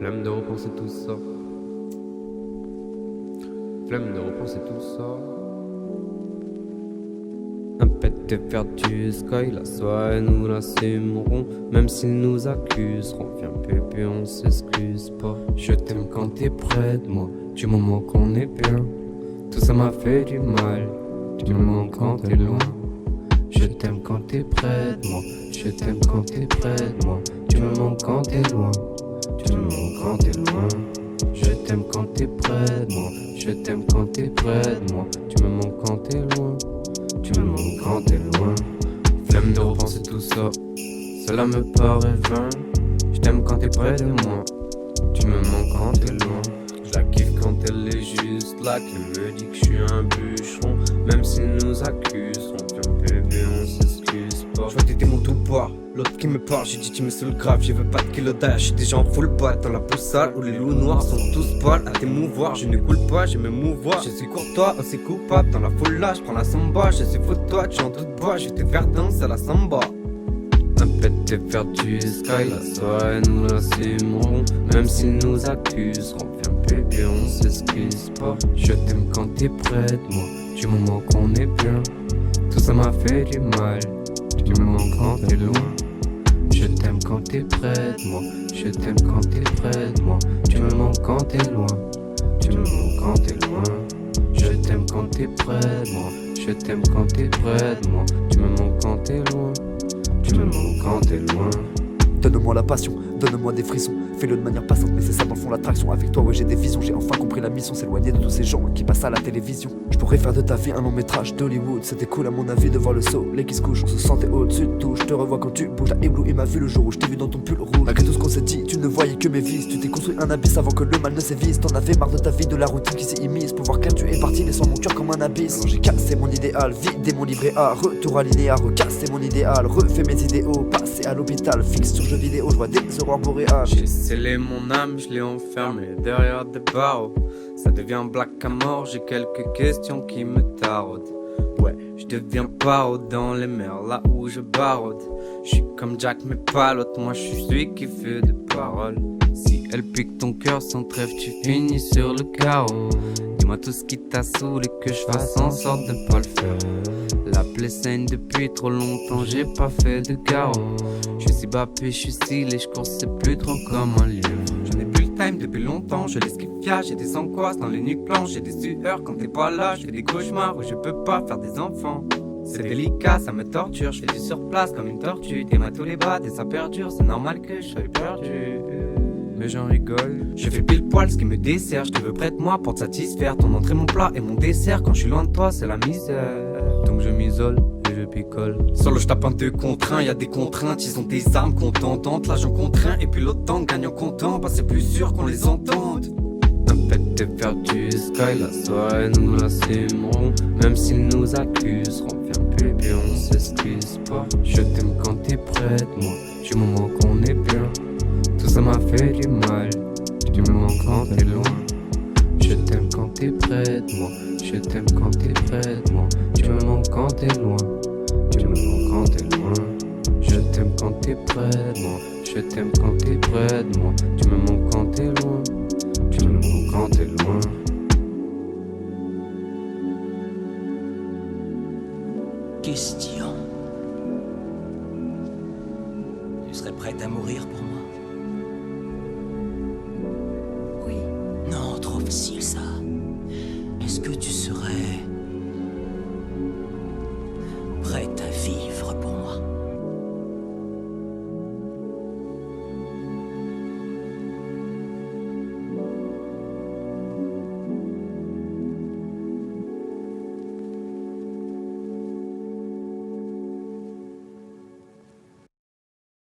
Flemme de repenser tout ça. Flemme de repenser tout ça. Un pet de faire du sky, la soirée nous l'assumerons. Même s'ils nous accuseront, viens bébé on s'excuse pas. Je t'aime quand t'es près de moi, du moment qu'on est bien. Tout ça m'a fait du mal, du moment quand t'es loin. Je t'aime quand t'es près de moi, je t'aime quand t'es près de moi. Tu me manques quand t'es loin, tu me manques quand t'es loin. Je t'aime quand t'es près de moi, je t'aime quand t'es près de moi. Tu me manques quand t'es loin, tu me manques quand t'es loin. Flemme de repenser tout ça, cela me paraît vain. Je t'aime quand t'es près de moi, tu me manques quand t'es loin. Je la kiffe quand elle est juste là, qui me dit que je suis un bûcheron. Même s'ils nous accusent, on vient bébé, on s'excuse pas. Je vois que t'étais mon tout bois, l'autre qui me parle, j'ai dit tu me saoules grave, je veux pas de kilodage, je suis déjà en full boîte dans la peau sale où les loups noirs sont tous poils à t'émouvoir, je ne coule pas, je me mouvoir, je suis courtois, aussi coupable dans la foule là, je prends la samba, je suis faux de toi, tu en doutes pas, je vais te faire danser à la samba. Un pet de faire du sky, la soirée nous l'assumerons. Même s'ils nous accuseront, viens bébé on s'excuse pas. Je t'aime quand t'es près de moi, du moment qu'on est bien. Tout ça m'a fait du mal, tu me manques quand t'es loin. Je t'aime quand t'es près de moi, je t'aime quand t'es près de moi. Tu me manques quand t'es loin, tu me manques quand t'es loin. Je t'aime quand t'es près de moi, je t'aime quand t'es près de moi. Tu me manques quand t'es loin, tu me manques quand t'es loin. Donne-moi la passion, donne-moi des frissons. Fais-le de manière passante, mais c'est ça dans le fond l'attraction. Avec toi, ouais, j'ai des visions. J'ai enfin compris la mission, s'éloigner de tous ces gens qui passent à la télévision. Je pourrais faire de ta vie un long métrage d'Hollywood. C'était cool à mon avis de voir le soleil qui se couche. On se sentait au-dessus de tout. Je te revois quand tu bouges. T'as ébloui ma vue le jour où je t'ai vu dans ton pull rouge. Malgré tout ce qu'on s'est dit, tu ne voyais que mes vices. Tu t'es construit un abysse avant que le mal ne sévise. T'en avais marre de ta vie, de la routine qui s'est immise. Pour voir clair, tu es parti, laissant mon cœur comme un abysse. Alors j'ai cassé mon idéal, vidé mon livret A. Retour à linéaire, recassé mon idéal. Refait mes idéaux, passé à l'hôpital. Fixe sur jeux vidéo, je vois des aurores boréales. J'ai scellé mon âme, je l'ai enfermé derrière des barreaux. Ça devient black à mort, j'ai quelques questions qui me taraudent. Ouais, je deviens paro dans les mers là où je barode. Je suis comme Jack mais pas l'autre, moi je suis celui qui fait des paroles. Si elle pique ton cœur sans trêve, tu finis sur le chaos. Dis-moi tout ce qui t'a saoulé, que je fasse en sorte de pas le faire. La plaie saigne depuis trop longtemps, j'ai pas fait de carreau. Je suis bappé, je suis stylé, je cours c'est plus trop comme un lieu. Je n'ai plus le time depuis longtemps, je l'esquive via, j'ai des angoisses dans les nuques blanches, j'ai des sueurs quand t'es pas là, je fais des cauchemars où je peux pas faire des enfants. C'est délicat, ça me torture, je fais du surplace comme une tortue, t'es tous les bas, et ça perdure, c'est normal que je sois perdu. Mais j'en rigole, je fais pile poil ce qui me dessert, je te veux près de moi pour te satisfaire. Ton entrée, mon plat et mon dessert, quand je suis loin de toi, c'est la misère. donc je m'isole et je picole. Solo je tape un 2 contre 1, y'a des contraintes, ils ont des armes contentantes. Là j'en contrains et puis l'autre temps gagnant content, bah c'est plus sûr qu'on les entende. Un pet de faire du sky, la soirée nous l'assumerons. Même s'ils nous accuseront, viens bébé on s'excuse pas. Je t'aime quand t'es près de moi, du moment qu'on est bien. Tout ça m'a fait du mal, tu me manques quand t'es loin. Je t'aime quand t'es près de moi, je t'aime quand t'es près de moi. Tu me manques quand t'es loin, tu me manques quand t'es loin. Je t'aime quand t'es près de moi, je t'aime quand t'es près de moi. Tu me manques quand t'es loin, tu me manques quand t'es loin. Question. Tu serais prête à mourir pour moi? Oui. Non, trop facile ça. Est-ce que tu serais